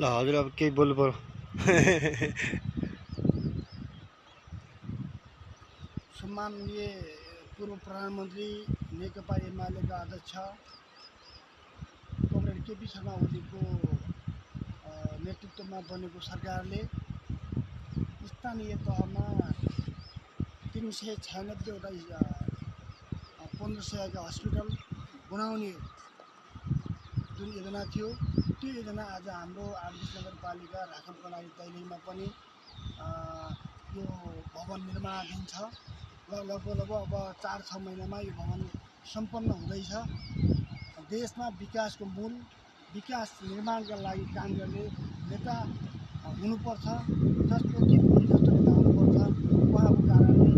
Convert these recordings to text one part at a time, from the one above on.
ल हजुर अब केही बोल्नु पर्यो। सम्माननीय पूर्व प्रधानमन्त्री नेकपा एमालेका अध्यक्ष कमरेड केपी शर्मा ओलीको नेतृत्वमा बनेको सरकारले स्थानीय तहमा 396वटा 1500का हस्पिटल बनाउने जुन योजना थियो, त्यो योजना आज हाम्रो 8 नगरपालिका राखल प्रणाली दैलेखमा पनि यो भवन निर्माणाधीन छ। लगभग अब 4-6 महिनामा यो भवन सम्पन्न हुँदैछ। देशमा विकासको मूल विकास निर्माणका लागि काम गर्ने नेता हुनुपर्छ, जस्तो कि मोदी जस्तो नेता हुनुपर्छ। उहाँको कारणले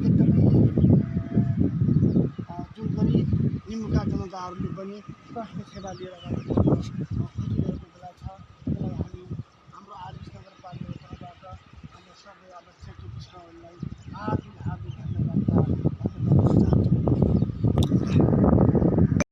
एकदमै जुन गरी निमुखा जनताहरूले पनि स्वास्थ्य सेवा लिएर